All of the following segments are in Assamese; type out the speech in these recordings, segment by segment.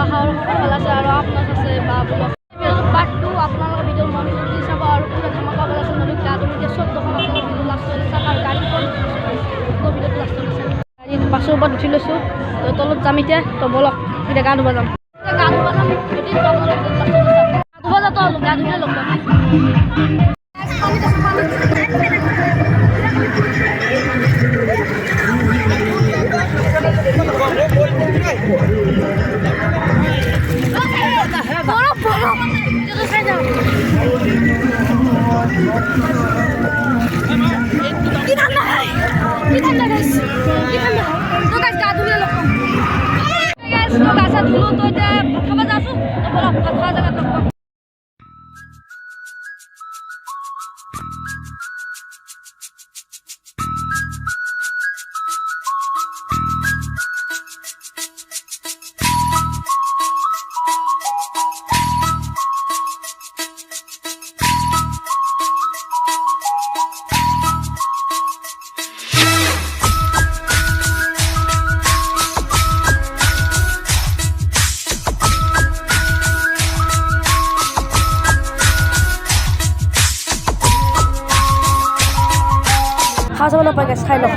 আশা আৰু সকলো ভাল আছে আৰু আপোনাৰ আছে বা বোলো পাৰ্ট 2 আপোনালোকৰ ভিডিঅ'ৰ মনোযোগ দি চাব আৰু পুৰা ধামাকা ভাল আছে নদীত গা ধুই 14খন আপোনালোকৰ ভিডিঅ' লাষ্টলৈ চাওক আৰু গাড়ীখন ভিডিঅ'টো লাষ্টলৈ চাওক গাড়ী বাছৰ ওপৰত উঠি লৈছোঁ তলত যাম এতিয়া তো বলক এতিয়া গা ধুব যাম গা ধুব যাম যদি আপোনালোকে লাষ্টলৈ চাওক গা ধুব যাওঁ গা ধুলে লগ পাম খাওয়া যাবে না পাই গেছে খাই লো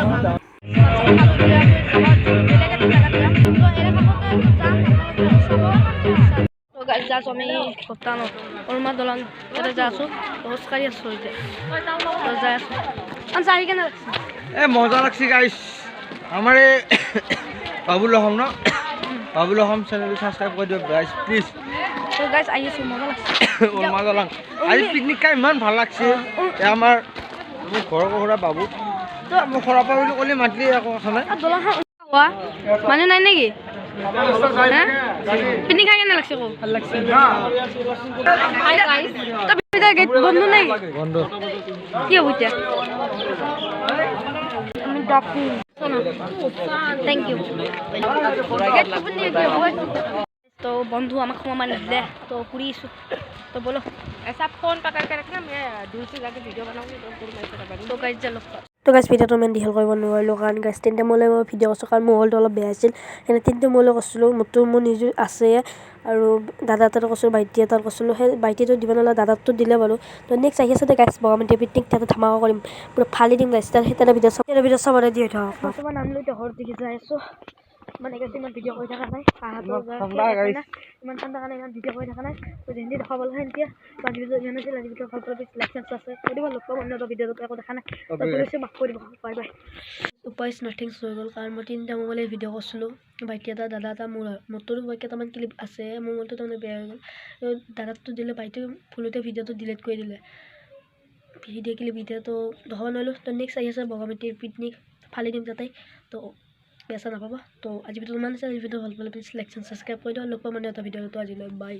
যাচ্ছ আমি সপ্তাহ ওরমা দলান এটা যা আছো খোজকাঢ়ি আছো এতিয়া যাই আছো আহি কেনে লাগছে মজা লাগছে গাইস আমার বাবুল রহম না বাবুল রহম চ্যানেল সাবস্ক্রাইব করে দিও গাইস প্লিজ তো গাইস আহি আছো মজা লাগছে ওর মজা লাগ আজি পিকনিক খাই ইমান ভাল লাগছে আমার ঘৰৰ ঘৰৰ বাবু তো মই খৰা পা বুলি কলি মাতলি আকৌ কথা নাই দলান মানে নাই নেকি পিকনিক খাই কেনে লাগছে কো ভাল লাগছে গেট বন্ধ নাই বন্ধ কি হ'ব এতিয়া আমি ডাকি থ্যাংক ইউ গেট ওপেন দিয়ে तो बंधु আমাক ক্ষমা মান দিলে तो पूरी तो बोलो ऐसा फोन पकड़ के रखना मैं दूर से जाके वीडियो बनाऊंगी तो गाइस चलो তো গাইজ ভিডিঅ'টো ইমান দীঘল কৰিব নোৱাৰিলোঁ কাৰণ গাইজ 3টা মোলৈ মই ভিডিঅ' কৰিছোঁ কাৰণ মোবাইলটো অলপ বেয়া আছিল সেইকাৰণে 3টা মোলৈ কৈছিলোঁ মোৰ নিজৰ আছে আৰু দাদা এটাত কৈছিলোঁ ভাইটি এটাত কৈছিলোঁ সেই ভাইটিটো দিব নালাগে দাদাটো দিলে বাৰু তো নেক্সট আহি আছে গাইজ বগামাটি পিকনিক তাতে ধামাকা কৰিম পুৰা ফালি দিম গাইজ সেইটা ভিডিঅ' চাবলৈ দি থাকক বৰ্তমান নামলৈ ঘৰত দেখি যাই আছোঁ মানে গেছে ইমান ভিডিঅ' কৰি থকা নাই ইমান ঠাণ্ডা কাৰণে ইমান ভিডিঅ' কৰি থকা নাই তো যেনেকৈ দেখাবলৈ হয় এতিয়া বাজি ইমান আছিল আজি ভিডিঅ' ভাল পালে লাইক আছে কৰিব লগ পাব অন্য ভিডিঅ'টো একো দেখা নাই তো মাফ কৰি দিব বাই বাই উপাইছ নাথিংছ হৈ গ'ল কাৰণ মই 3টা মোবাইলে ভিডিঅ' কৰিছিলোঁ ভাইটি এটা দাদা এটা মোৰটোৰো কেইটামান ক্লিপ আছে মোৰ মোবাইলটো তাৰমানে বেয়া হৈ গ'ল দাদাটো দিলে ভাইটি ভুলতে ভিডিঅ'টো ডিলিট কৰি দিলে ভিডিঅ' ক্লিপ এতিয়াতো দেখাব নোৱাৰিলোঁ তো নেক্সট আহি আছে বগামাটিৰ পিকনিক ফালি দিম তাতে তো বেচা নাপাব তো আজি ভিডিঅ'টো ইমান আছে আজি ভিডিঅ' ভাল পালে প্লিজ লাইক ছাবস্ক্ৰাইব কৰি দিওঁ লগ পাম মানে এটা ভিডিঅ'টো আজিলৈ বাই